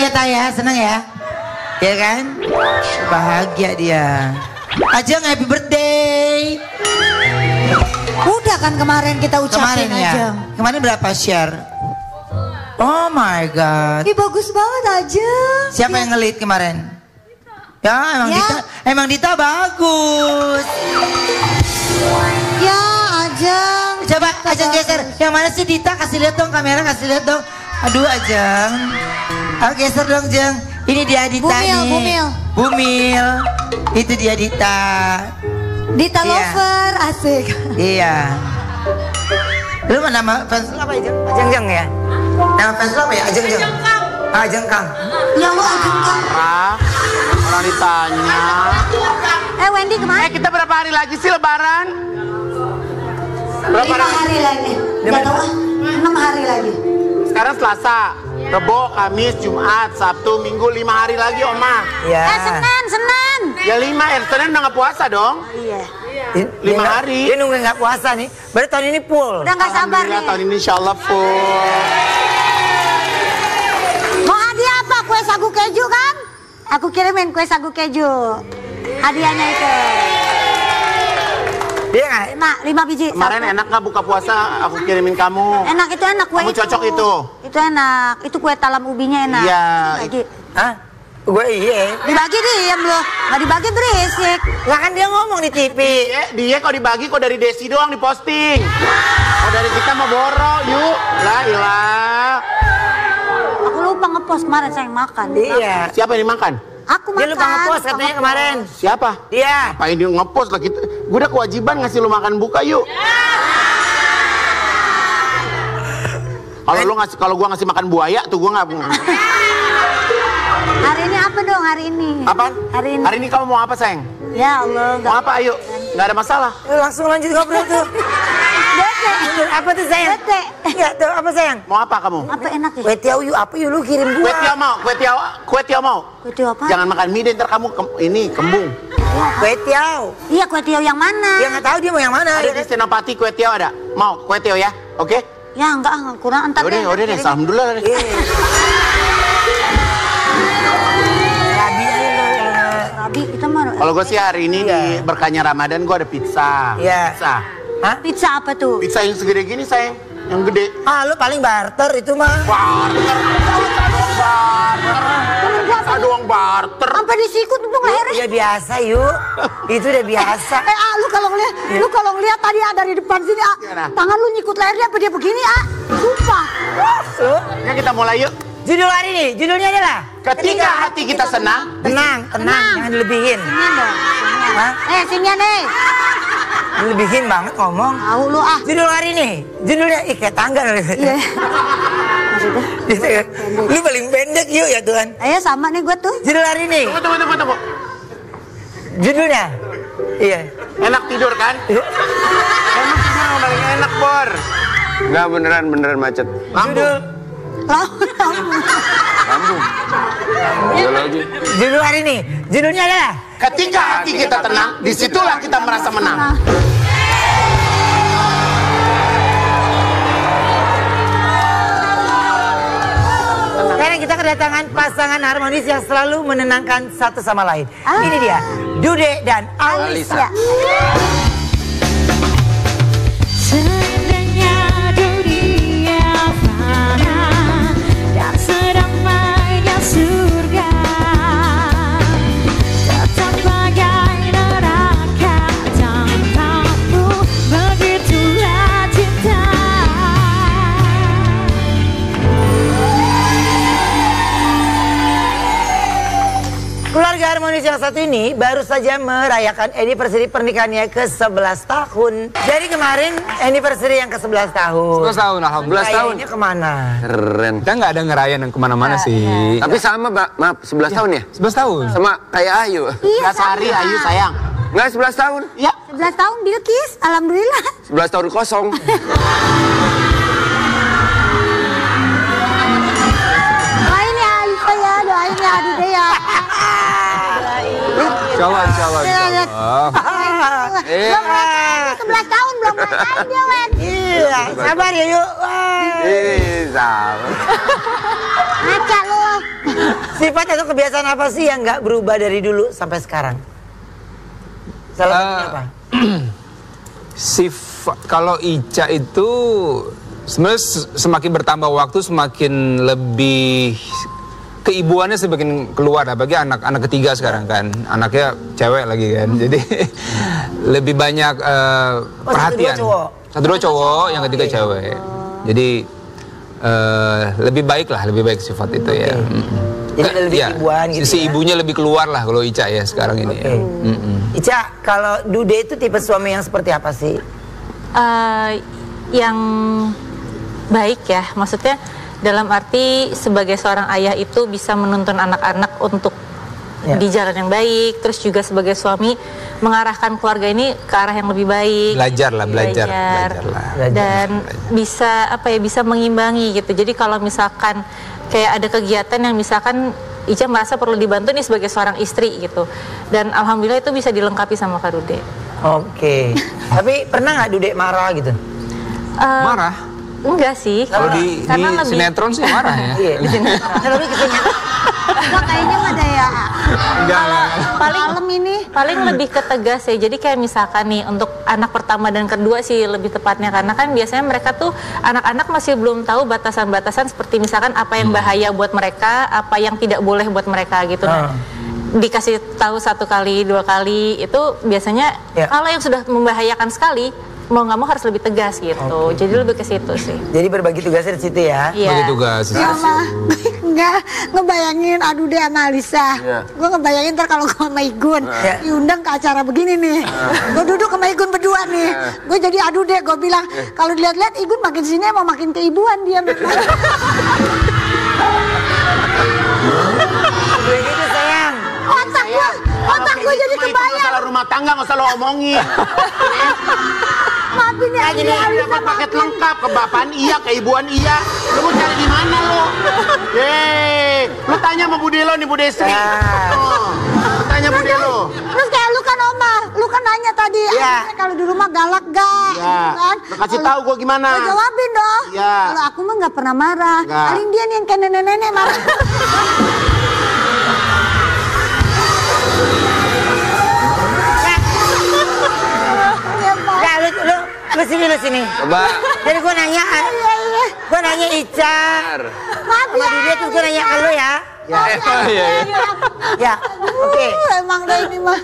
ya Taya, seneng ya? Ya kan? Bahagia dia. Ajeng happy birthday. Udah kan kemarin kita ucapin Kemarin ya? Ajeng. Kemarin berapa share? Oh my god. Ih bagus banget Ajeng. Siapa yang ngelit kemarin? Ya emang Dita bagus. Ya Ajeng. Coba Ajeng geser. Yang mana sih Dita? Kasih lihat dong kamera, kasih lihat dong. Aduh Ajeng. Geser dong Jeng. Ini dia Dita nih. Bumil. Itu dia Dita. Dita lover, asik. Iya. Lu nama fans lu apa Ajeng? Ajeng Jeng ya? Nama fans lu apa ya? Ajeng Jeng. Ajeng Kang. Ya lu Ajeng Kang. Orang ditanya. Wendy kemana? Kita berapa hari lagi sih lebaran? Berapa 5 hari lagi. Gak tau 6 hari lagi. Sekarang Selasa, Rebo, Kamis, Jumat, Sabtu, Minggu, 5 hari lagi Oma. Iya. Senin. Ya 5, Senin udah gak puasa dong. Iya. 5 hari. Dia nunggu gak puasa nih. Berarti tahun ini full. Udah gak sabar nih. Tahun ini insya Allah full. Mau hadiah apa? Kue sagu keju kan? Aku kirimin kue sagu keju. Hadiahnya itu. Iya gak? Enak, 5 biji. Kemarin enak gak buka puasa? Aku kirimin kamu. Enak itu enak kue Kamu itu. cocok itu? Itu enak. Itu kue talam ubinya enak. Iya. Dibagi. Hah? Gue iya. Dibagi diam loh. Gak dibagi berisik. Lah kan dia ngomong di TV. Dia kok dibagi kok dari Desi doang diposting. Kok dari kita mau borok yuk. Lah ilah. Aku lupa ngepost kemarin saya yang makan. Iya. Siapa yang dimakan? Aku makan. Dia lupa ngepost katanya kemarin. Siapa? Dia. Apa ini ngepost lah kita? Gue udah kewajiban ngasih lu makan buka yuk. Kalau gua ngasih makan buaya tuh gua nggak. Hari ini apa dong hari ini? Apaan? Hari ini. Hari ini kamu mau apa sayang? Ya Allah. Mau apa ayo? Nggak ada masalah. Langsung lanjut ngobrol tuh. Bete. Apa tuh sayang? Bete. Iya tuh apa sayang? Mau apa kamu? Apa enak ya? Kue tiaw yuk apa yuk lu kirim gua. Kue tiaw mau. Kue tiaw apa? Jangan makan mie deh ntar kamu kembung. Kue tiaw. Iya kue tiaw yang mana? Dia nggak tahu dia mau yang mana. Ada di Senopati kue tiaw ada. Mau kue tiaw ya? Oke? Ya enggak kurang entar deh. Udah deh. Alhamdulillah. Rabi kita mana? Kalau gue sih hari ini di berkahnya Ramadan gue ada pizza. Iya. Pizza. Hah? Pizza apa tuh? Pizza yang segede gini sayang. Yang gede. Ah lu paling barter itu mah. Barter. Pizza doang barter. Sampai disikut dong lehernya. Iya biasa yuk. Itu udah biasa. Lu kalau ngeliat tadi dari depan sini tangan lu nyikut lehernya apa dia begini sumpah. Ya kita mulai yuk. Judul hari ini, judulnya adalah Ketika hati kita senang. tenang, jangan dilebihin. Sinian dong. Hah? Sinian nih. Dilebihin banget ngomong. Tahu lu Judul hari ini, judulnya kayak tangga. Iya. Maksudnya? Lu paling pendek yuk ya Tuhan. Ayo sama nih gue tuh. Judul hari ini, Tunggu. judulnya. Iya. Enak tidur kan? Emang tidur yang paling enak Bor. Enggak beneran macet. Judul Lambung. Judul hari ini, judulnya adalah Ketika hati kita tenang, disitulah kita merasa menang. Sekarang kita kedatangan pasangan harmonis yang selalu menenangkan satu sama lain. Ini dia, Dude dan Alisa. Seandainya dunia fana dan sedamainya surga, tetap bagai neraka tanpamu, begitulah cinta. Keluarga harmonis yang satu ini baru saja merayakan anniversary pernikahannya ke-11 tahun. Jadi kemarin anniversary yang ke-11 tahun. 11 tahun, alhamdulillah. 11 tahun. Ini kemana? Keren. Kita nggak ada ngerayain yang kemana-mana sih. Tapi sama, Mbak. Maaf, 11 tahun ya? 11 tahun. Sama kayak Ayu. Nggak sehari Ayu sayang. Nggak, 11 tahun. Ya. 11 tahun Bilkis, alhamdulillah. 11 tahun kosong. Doain ya Alisa ya, doain ya Dude ya. Insya Allah, insya Allah. Belum mulai 11 tahun belum mulai dia, Wen. Iya, sabar ya yuk. Sabar. Ngaca lu. Sifat atau kebiasaan apa sih yang nggak berubah dari dulu sampai sekarang? Salah satunya apa? Sifat kalau Ica itu sebenarnya semakin bertambah waktu semakin lebih keibuannya semakin keluar, apalagi anak ketiga sekarang kan, anaknya cewek lagi kan, jadi lebih banyak perhatian. Satu dua cowok, yang ketiga cewek. Jadi lebih baik sifat itu ya. Jadi lebih ibuan gitu. Si ibunya lebih keluar lah kalau Ica ya sekarang ini. Ya. Ica, kalau Dude itu tipe suami yang seperti apa sih? Yang baik ya, maksudnya dalam arti sebagai seorang ayah itu bisa menuntun anak-anak untuk di jalan yang baik, terus juga sebagai suami mengarahkan keluarga ini ke arah yang lebih baik. Belajar lah. Dan bisa bisa mengimbangi gitu. Jadi kalau misalkan kayak ada kegiatan yang misalkan Ica merasa perlu dibantu nih sebagai seorang istri gitu, dan alhamdulillah itu bisa dilengkapi sama Kak Dude. Oke. Tapi pernah nggak Dude marah gitu? Marah? Enggak sih. Kalau di sinetron sih marah ya. Iya, di sinetron. Kalau di sinetron. Enggak, kayaknya ada ya. Paling lebih ke tegas ya. Jadi kayak misalkan nih untuk anak pertama dan kedua sih lebih tepatnya, karena kan biasanya mereka tuh anak-anak masih belum tahu batasan-batasan seperti misalkan apa yang bahaya buat mereka, apa yang tidak boleh buat mereka gitu. Dikasih tahu 1 kali 2 kali itu biasanya kalau yang sudah membahayakan sekali mau nggak mau harus lebih tegas gitu. Jadi lebih ke situ sih. Jadi berbagi tugasnya di situ ya. Bagi tugas. Ya mah, nggak ngebayangin Dude sama Alisa. Gue ngebayangin ntar kalau gue sama Igun diundang ke acara begini nih. Gue duduk sama Igun berdua nih. Gue jadi Dude, gue bilang kalau dilihat-lihat Igun makin sini mau makin keibuan dia memang. Begitu sayang. Otak gue jadi kebayang. Masalah rumah tangga nggak usah lo omongin. Maafin ya, Jadi dapat paket lengkap, kebapaan iya, keibuan iya. Lu mau cari di mana lo? Lu tanya sama Bude lo nih, Bude Sri. Tanya Bude lo. Terus kayak lu kan Oma, lu kan nanya tadi, kalau di rumah galak gak? Kan? Kasih tahu gue gimana? Gue jawabin dong. Kalau aku mah nggak pernah marah. Paling dia nih yang kayak nenek-nenek marah. Lu sini. Coba. Jadi gue nanya Ica. Maaf sama Dude terus gue nanya ke lu ya. Ya. Oke. Emang deh ini mah.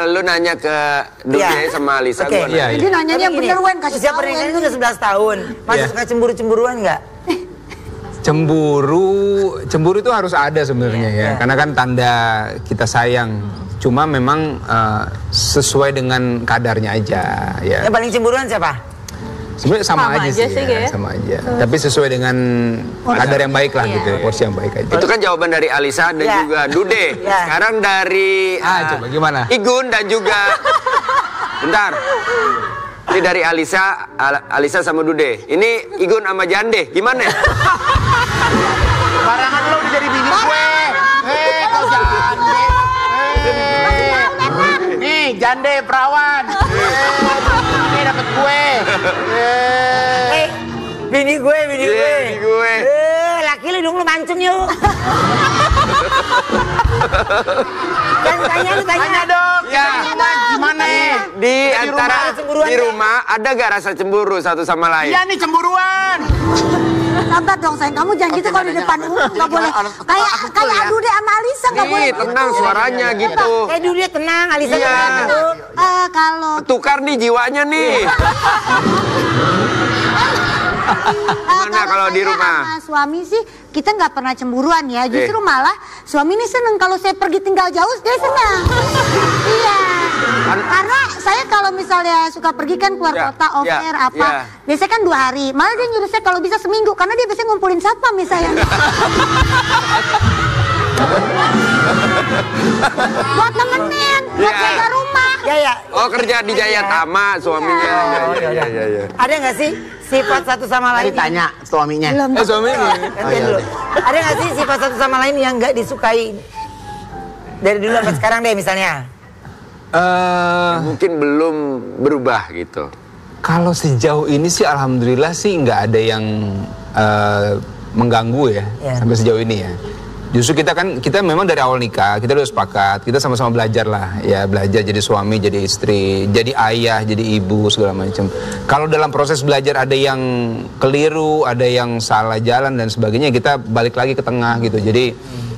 Lu nanya ke Dude sama Alisa. Jadi nanyanya bener Wen, kasih usia pernikahan itu udah 11 tahun. Masih suka cemburu-cemburuan nggak? Cemburu itu harus ada sebenarnya ya. Karena kan tanda kita sayang. Cuma memang sesuai dengan kadarnya aja ya. Yang paling cemburuan siapa? Sebenarnya sama aja sih ya. Sama aja. Tapi sesuai dengan kadar yang baik lah gitu, porsi yang baik aja. Itu kan jawaban dari Alisa dan juga Dude. Sekarang dari coba gimana? Igun dan juga bentar. Ini dari Alisa sama Dude. Ini Igun sama Jande. Gimana? Barangan lo udah jadi bini gue. Kau Jande. Nih, Jande perawan. Nih dapet gue. Bini gue. Laki lu dong, lu mancung yuk. Tanya dong. Gimana di antara di rumah ada gak rasa cemburu satu sama lain? Iya nih cemburuan. Sabar dong sayang, kamu jangan gitu kalau di depan umum nggak boleh. Kayak Dude sama Alisa nggak boleh. Tenang suaranya gitu. Kayak Dude tenang, Alisa gitu. Kalau tukar nih jiwanya nih. Gimana kalau di rumah? Sama suami sih kita nggak pernah cemburuan ya. Justru malah suami ini seneng kalau saya pergi tinggal jauh dia senang. Iya. Karena saya kalau misalnya suka pergi kan keluar kota, off-air biasanya kan 2 hari. Malah dia nyuruh saya kalau bisa seminggu karena dia biasanya ngumpulin satpam misalnya. Buat nemenin, buat jaga rumah. Oh kerja di Jayatama suaminya. Iya. Ada nggak sih sifat satu sama lain? Tanya suaminya. Suaminya. Ada nggak sih sifat satu sama lain yang nggak disukai dari dulu sampai sekarang deh misalnya? Mungkin belum berubah gitu. Kalau sejauh ini sih alhamdulillah sih nggak ada yang mengganggu ya sampai sejauh ini ya. Justru kita memang dari awal nikah kita udah sepakat, kita sama-sama belajar lah ya, belajar jadi suami, jadi istri, jadi ayah, jadi ibu segala macam. Kalau dalam proses belajar ada yang keliru, ada yang salah jalan dan sebagainya, kita balik lagi ke tengah gitu. Jadi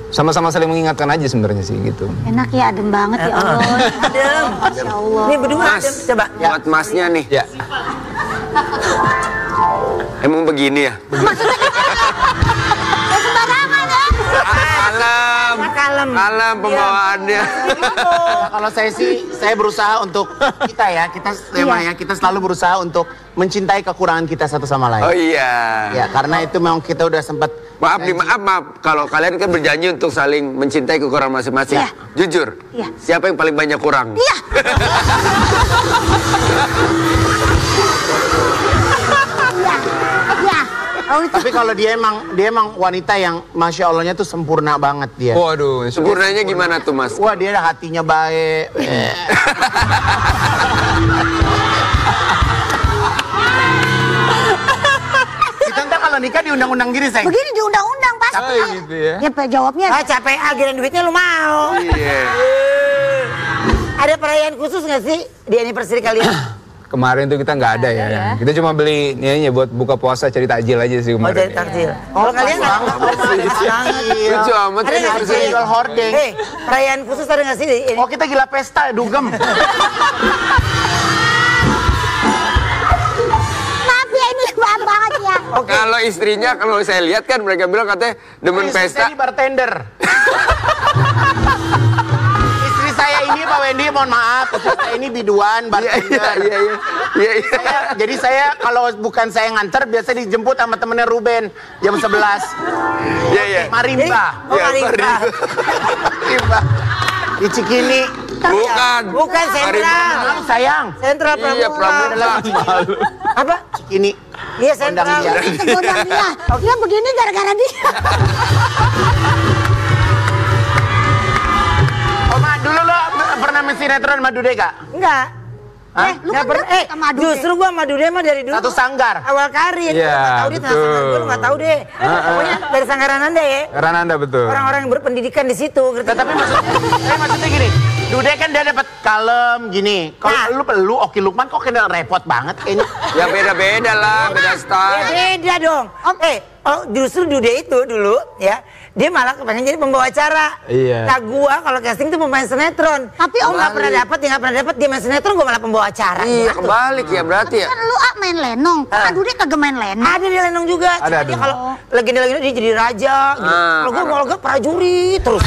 sama-sama saling mengingatkan aja sebenarnya sih gitu. Enak ya, adem banget ya Allah. Adem. Masya Allah. Ini berdua Mas, adem, coba. buat masnya nih. Ya. Emang begini ya? Maksudnya sembarangan ya. Kalem pembawaannya. Kalau saya sih, saya berusaha untuk kita selalu berusaha untuk mencintai kekurangan kita satu sama lain. Oh iya. Ya, karena itu memang kita udah sempat. Maaf. Kalau kalian kan berjanji untuk saling mencintai kekurangan masing-masing. Iya. Jujur. Iya. Siapa yang paling banyak kurang? Iya. Iya. Oh, itu. Tapi kalau dia emang wanita yang masya Allahnya tuh sempurna banget dia. Waduh, Sempurnanya gimana tuh Mas? Wah, dia hatinya baik. Kita ntar kalau nikah di undang-undang gini, sayang. Begini di undang-undang pasti. gitu ya. Ya, Pak, jawabnya. Capek akhirnya duitnya lu mau. Iya. Ada perayaan khusus nggak sih di anniversary kalian? Kemarin tuh kita nggak ada ya. Kita cuma beli ini buat buka puasa, cari takjil aja sih kemarin. Cari takjil. Kalau kalian nggak Lucu amat ada ini. nggak sih? Jual hordeng. Hei, perayaan khusus ada nggak sih di ini? Oh, kita gila pesta, dugem. Maaf ya, ini maaf banget ya. Kalau istrinya, kalau saya lihat kan mereka bilang katanya demen pesta. Istri bartender. Istri saya ini Pak Wendy, mohon maaf. Istri saya ini biduan, bartender. Iya. Jadi saya kalau bukan saya nganter, biasa dijemput sama temennya Ruben jam 11. Iya. Marimba. Oh, Marimba. Marimba. Di Cikini. Bukan sentral. Malu sayang. Sentral Iya, Pramuka. Pramuka. Apa? Cikini. Iya, sentral. Kondang dia. Kegodang dia. Dia begini gara-gara dia. Oma, dulu lo pernah main sinetron sama Dude gak? Enggak. Lu kan deket sama Dude. Justru gua sama Dude mah dari dulu. Satu sanggar. Awal karir. Iya, Gua nggak tahu dia tentang betul. sanggar, gua nggak tahu deh. Pokoknya dari Sanggaran Anda ya. Karena Anda betul. Orang-orang yang berpendidikan di situ. Tapi maksudnya gini, Dude kan dia dapat kalem gini. Kalau lu Oki Lukman kok kena repot banget kayaknya. Ya beda-beda lah, beda style. Beda dong. Justru Dude itu dulu ya, dia malah pengen jadi pembawa acara. Iya. Nah gua kalau casting tuh pemain sinetron. Tapi Om nggak pernah dapat, dia main sinetron, gua malah pembawa acara. Iya, kebalik ya berarti ya. Kan lu main lenong. Kok Dude kagak main lenong? Ada di Lenong juga. Ada. Dia kalau legenda-legenda dia jadi raja. Gitu. Kalau gua mau lega prajurit terus.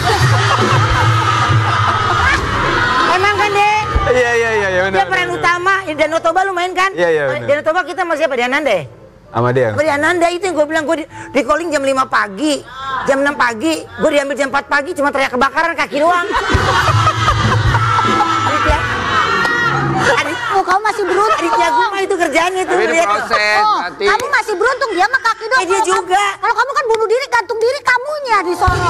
Emang kan deh. Iya benar. Dia peran utama. Danau Toba lu main kan? Iya, benar. Danau Toba kita sama siapa? Di Ananda. Sama dia. Di Ananda itu yang gue bilang, gue di calling jam 5 pagi, jam 6 pagi, gue diambil jam 4 pagi, cuma teriak kebakaran kaki doang. Oh, kamu masih beruntung. Aditya Guma itu kerjaannya itu. Tapi ini lihat tuh. proses, Oh, berarti. kamu masih beruntung, dia mah kaki doang. Dia Kalau juga. Kalau kamu kan bunuh diri, gantung diri kamunya di sono.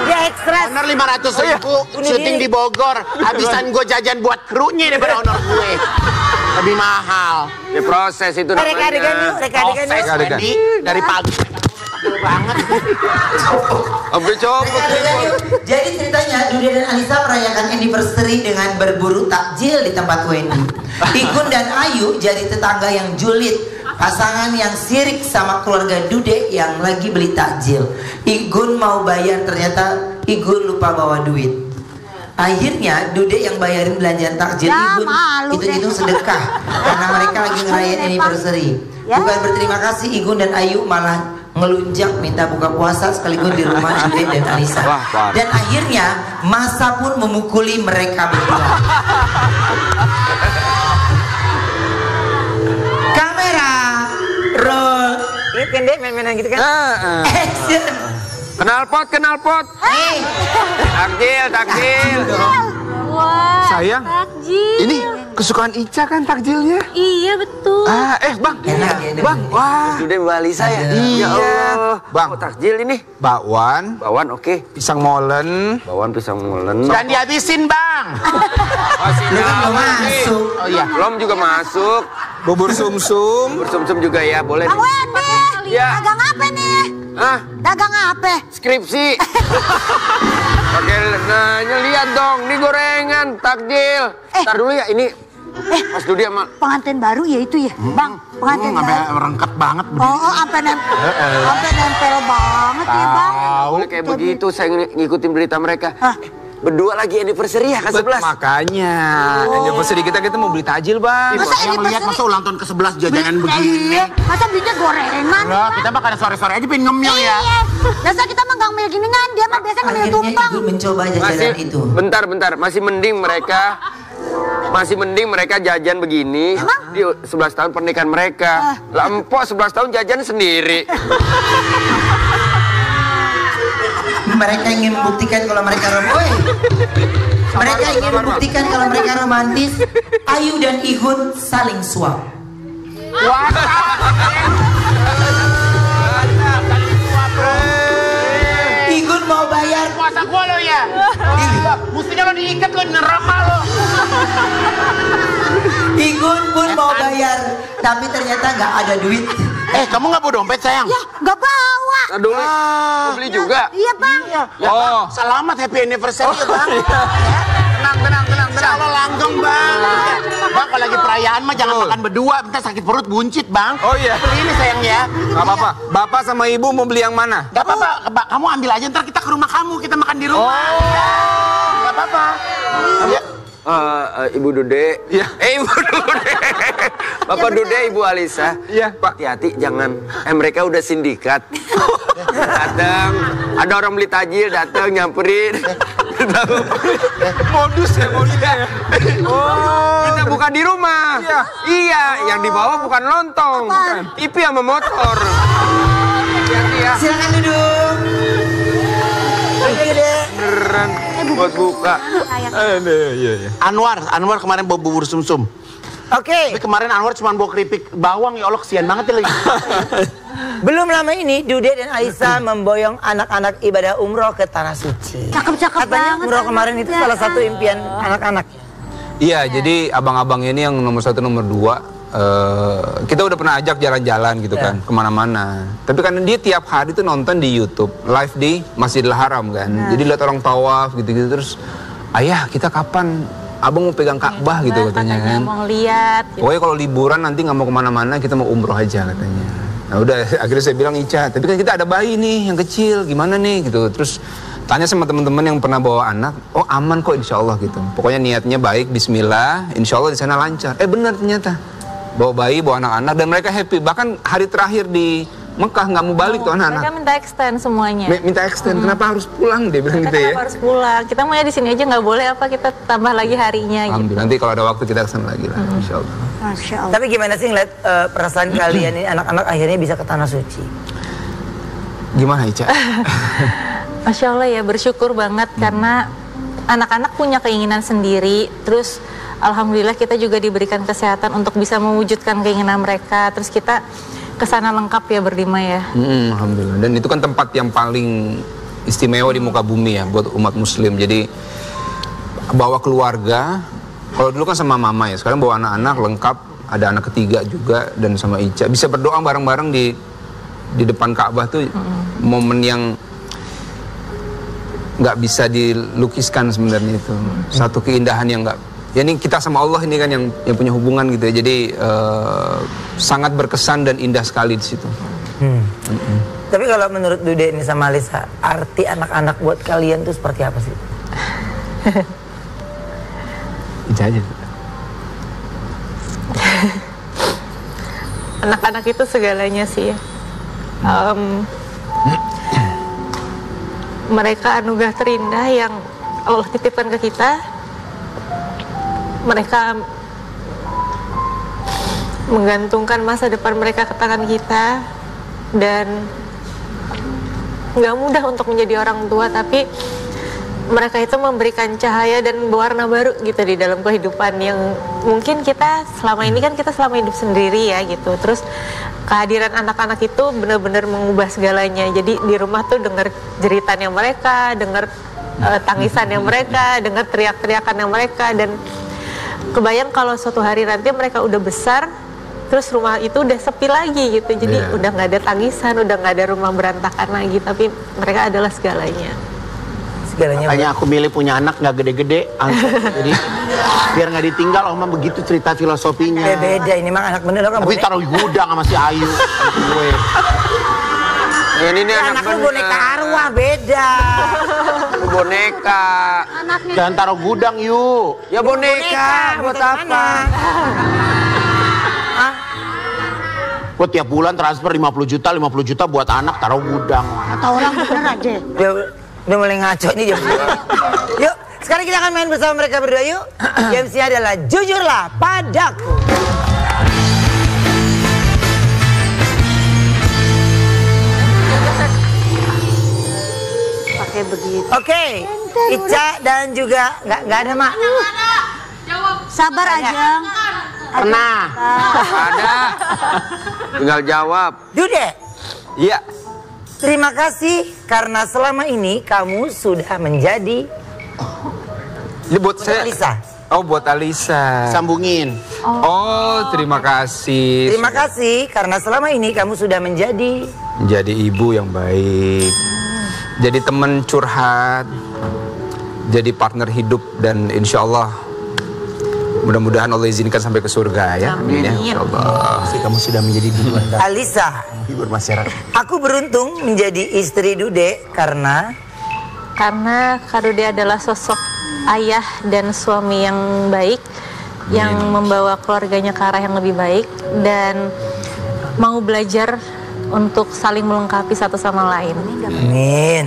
Dia ekstra. Honor 500.000, syuting di Bogor. Habisan gue jajan buat krunya daripada honor gue. Lebih mahal. Ya proses itu Reka adegan yuk, namanya. reka adegan Proses yuk. Wendy dari pagi. Banget. Sampai copot. Reka adegan yuk. Jadi ceritanya Dude dan Anissa merayakan anniversary dengan berburu takjil di tempat Wendy. Igun dan Ayu jadi tetangga yang julid. Pasangan yang sirik sama keluarga Dude yang lagi beli takjil. Igun mau bayar, ternyata Igun lupa bawa duit. Akhirnya Dude yang bayarin belanjaan takjil Ya, Igun malu deh. itu sedekah karena mereka lagi ngerayain anniversary. Ya. Bukan berterima kasih, Igun dan Ayu malah ngelunjak minta buka puasa sekaligus di rumah Dude dan Anissa. Wah, parah. Dan akhirnya masa pun memukuli mereka berdua. Kamera roll. Ini kan deh main-mainan gitu kan? Action. Kenal pot. Takjil. Wah, Sayang, takjil. ini kesukaan Ica kan takjilnya? Iya betul. Bang. Enak ya, Bang, wah. Dude Mbak Alisa ya? Iya. Ya Allah. Bang. Oh, takjil ini. Bakwan, Bakwan oke. pisang molen. Bakwan pisang molen. Dan dihabisin, Bang. Masih Lu kan belum jauh. masuk. Oh iya. Belum juga masuk. Bubur sumsum. Bersum-sum juga ya, boleh. Bang Wendy, Ya. dagang apa nih? Ah, Dagang apa? skripsi. Oke, nanya lihat dong, ini gorengan, takjil. Ntar dulu ya, ini Mas Dudi sama Pengantin baru ya itu ya, Bang. Pengantin Sampai baru. rengket banget. Oh, sampai nempel banget ya, Bang. boleh kayak begitu, saya ngikutin berita mereka. Berdua lagi anniversary ya, kan 11. Makanya, anniversary kita mau beli takjil, Bang. Masa Yang lihat masa ulang tahun ke-11 jajanan begini. Iya, masa belinya gorengan? Lah, kita mah kadang sore-sore aja pengen ngemil ya. Iya, biasa kita mah nggak ngemil gini kan, dia mah biasa ngemil Akhirnya tumpang. Ibu mencoba jajanan itu. Bentar, masih mending mereka jajan begini di 11 tahun pernikahan mereka. Lah empok 11 tahun jajan sendiri. Mereka ingin membuktikan kalau mereka romantis. Ayu dan Igun saling suap. Igun mau bayar. Puasa gua lo ya. Mestinya lo diikat lo neraka lo. Igun pun mau bayar, tapi ternyata nggak ada duit. Kamu nggak bawa dompet sayang? Ya, nggak bawa. Nah, dulu mau beli juga. Iya, Bang. Ya, Bang, selamat happy anniversary ya Bang. Tenang. Insya Allah langgeng Bang. Bang kalau lagi perayaan mah jangan makan berdua, bentar sakit perut buncit Bang. Oh iya. Ini sayang ya. Gak apa-apa. Bapak sama Ibu mau beli yang mana? Gak apa-apa, kamu ambil aja ntar kita ke rumah kamu, kita makan di rumah. Gak apa-apa. Ibu Dude. Iya. Ibu Dude. Bapak Dude, Ibu Alisa. Iya, Pak. Hati-hati jangan. Mereka udah sindikat. Datang, ada orang beli tajil, datang nyamperin. Modus ya. Kita buka di rumah. Iya, yang dibawa bukan lontong. TV sama motor. Hati-hati ya. Silakan duduk. Beneran buat buka. Iya. Anwar kemarin bawa bubur sumsum. Oke. Tapi kemarin Anwar cuma bawa keripik bawang, ya Allah kesian banget ya lagi. Belum lama ini Dude dan Alisa memboyong anak-anak ibadah umroh ke Tanah Suci. Cakep-cakep Katanya banget. umroh kemarin itu salah satu impian anak-anak. Iya, jadi abang-abang ini yang nomor 1, nomor 2 kita udah pernah ajak jalan-jalan gitu kan, kemana-mana. Tapi kan dia tiap hari tuh nonton di YouTube, live di Masjidil Haram kan. Jadi lihat orang tawaf gitu-gitu terus, ayah kita kapan abang mau pegang Ka'bah gitu katanya kan. Mau lihat. Gitu. Pokoknya kalau liburan nanti nggak mau kemana-mana, kita mau umroh aja katanya. Nah udah akhirnya saya bilang, Ica, tapi kan kita ada bayi nih yang kecil, gimana nih gitu. Terus tanya sama teman-teman yang pernah bawa anak, oh aman kok insya Allah gitu. Pokoknya niatnya baik, bismillah, insya Allah di sana lancar. Benar ternyata. Bawa bayi, bawa anak-anak dan mereka happy. Bahkan hari terakhir di Mekah nggak mau balik tuh anak-anak. Mereka minta extend semuanya. Minta extend, kenapa harus pulang dia bilang gitu ya. Kenapa harus pulang? Kita mau di sini aja nggak boleh apa kita tambah lagi harinya gitu. Alhamdulillah, nanti kalau ada waktu kita kesana lagi lah, insya Allah. Masya Allah. Tapi gimana sih ngeliat perasaan kalian ini anak-anak akhirnya bisa ke Tanah Suci? Gimana Ica? Masya Allah ya, bersyukur banget karena anak-anak punya keinginan sendiri. Terus alhamdulillah kita juga diberikan kesehatan untuk bisa mewujudkan keinginan mereka. Terus kita kesana lengkap ya berdima ya. Alhamdulillah. Dan itu kan tempat yang paling istimewa di muka bumi ya buat umat muslim. Jadi bawa keluarga, kalau dulu kan sama mama ya, sekarang bawa anak-anak lengkap, ada anak ketiga juga dan sama Ica. Bisa berdoa bareng-bareng di depan Ka'bah tuh momen yang nggak bisa dilukiskan sebenarnya itu. Satu keindahan yang nggak. Ya ini kita sama Allah ini kan yang punya hubungan gitu ya. Jadi sangat berkesan dan indah sekali di situ. Tapi kalau menurut Dude ini sama Alisa, arti anak-anak buat kalian tuh seperti apa sih? Ica aja. Anak-anak itu segalanya sih ya. Mereka anugerah terindah yang Allah titipkan ke kita. Mereka menggantungkan masa depan mereka ke tangan kita. Dan nggak mudah untuk menjadi orang tua, tapi mereka itu memberikan cahaya dan warna baru gitu di dalam kehidupan yang mungkin kita selama ini kan kita selama hidup sendiri ya gitu. Terus kehadiran anak-anak itu benar-benar mengubah segalanya. Jadi di rumah tuh dengar jeritannya mereka, dengar tangisannya mereka, dengar teriak-teriakannya mereka, dan kebayang kalau suatu hari nanti mereka udah besar, terus rumah itu udah sepi lagi gitu. Jadi udah nggak ada tangisan, udah nggak ada rumah berantakan lagi, tapi mereka adalah segalanya. Makanya aku milih punya anak nggak gede-gede, jadi biar nggak ditinggal. Oma begitu cerita filosofinya. Beda ini mah anak bener kan. Tapi taruh gudang sama si Ayu. Gue. Ini Anak lu boneka arwah beda. Boneka. Jangan taruh gudang yuk. Ya boneka, buat apa? Gue tiap bulan transfer 50 juta buat anak, taruh gudang. Atau orang bener aja. Udah mulai ngaco nih jam segini. Yuk, sekarang kita akan main bersama mereka berdua yuk. Gamesnya adalah Jujurlah Padaku. Pakai begitu. Oke, Ica dan juga nggak ada mak. Sabar aja. Pernah. Ada. Tinggal jawab. Dude, Iya. terima kasih karena selama ini kamu sudah menjadi Ini buat saya. Alisa. Oh, buat Alisa. Sambungin. Oh, terima kasih. Terima kasih karena selama ini kamu sudah menjadi Ibu yang baik. Jadi teman curhat. Jadi partner hidup, dan insya Allah mudah-mudahan Allah izinkan sampai ke surga ya. Amin ya. Insya Allah. Kamu sudah menjadi duluan. Alisa. Hibur masyarakat. Aku beruntung menjadi istri Dude karena Kak Dude adalah sosok ayah dan suami yang baik, yang membawa keluarganya ke arah yang lebih baik dan mau belajar untuk saling melengkapi satu sama lain. Amin.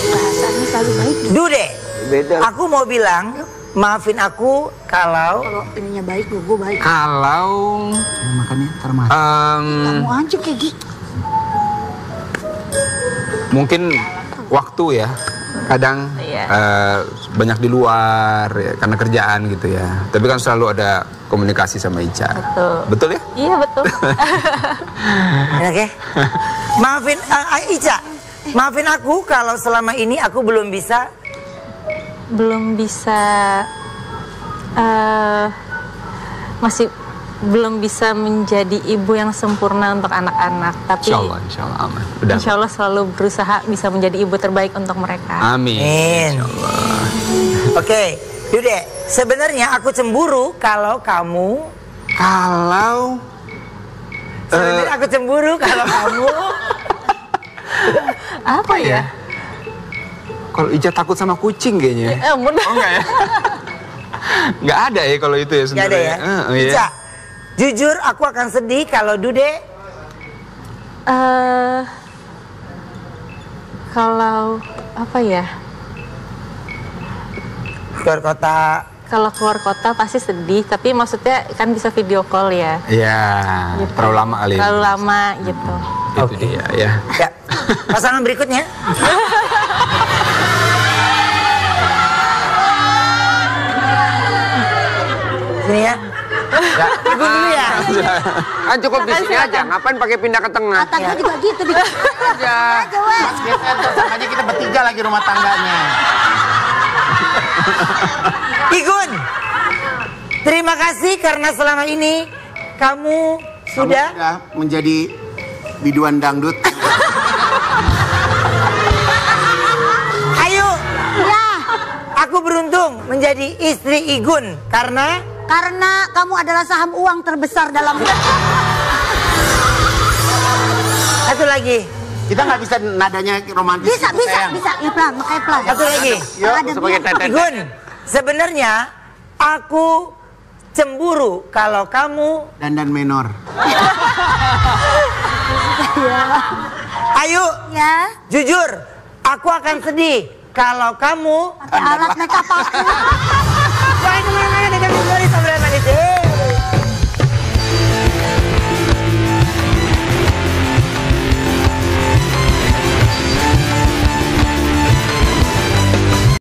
Bahasanya selalu baik. Dude, Beda. aku mau bilang maafin aku kalau Kalau ininya baik, gue baik. Kalau Makannya termasuk. Kamu aja kayak gitu. mungkin waktu ya, kadang Iya. banyak di luar ya, karena kerjaan gitu ya. Tapi kan selalu ada komunikasi sama Ica. Betul ya? Iya betul. Oke. Maafin Ica. Maafin aku kalau selama ini aku belum bisa masih belum bisa menjadi ibu yang sempurna untuk anak-anak, tapi Insya Allah aman. Udah. insya Allah selalu berusaha bisa menjadi ibu terbaik untuk mereka. Amin. Amin. Insya Allah. Oke, Dude, sebenarnya aku cemburu kalau kamu sebenarnya aku cemburu kalau kamu Apa ya? Kalau Ica takut sama kucing kayaknya. Bener. Oh enggak ya? Nggak ada ya kalau itu ya nggak ada sebenarnya. ya. Iya. Ica, jujur aku akan sedih kalau Dude Kalau apa ya? keluar kota. Kalau keluar kota pasti sedih, tapi maksudnya kan bisa video call ya. Iya. Gitu. Terlalu lama kali. ya. Terlalu lama gitu. Itu dia ya. Ya, pasangan berikutnya. Sini ya. Ibu dulu ya. Kan cukup di sini aja. Ngapain pakai pindah ke tengah? Kata gue juga gitu. Aja. Mas geser terus aja kita bertiga lagi rumah tangganya. Igun, terima kasih karena selama ini kamu sudah menjadi biduan dangdut. Ayo, Ya, aku beruntung menjadi istri Igun karena kamu adalah saham uang terbesar dalam satu lagi. Kita nggak bisa nadanya romantis. bisa. gitu, sayang. Ya pelan, makanya pelan. Satu lagi. Yuk, Ada sebagai biar. tetet. Igun, sebenarnya aku cemburu kalau kamu Dandan menor. Ayo, Ya, jujur, aku akan sedih kalau kamu pakai alat makeup aku.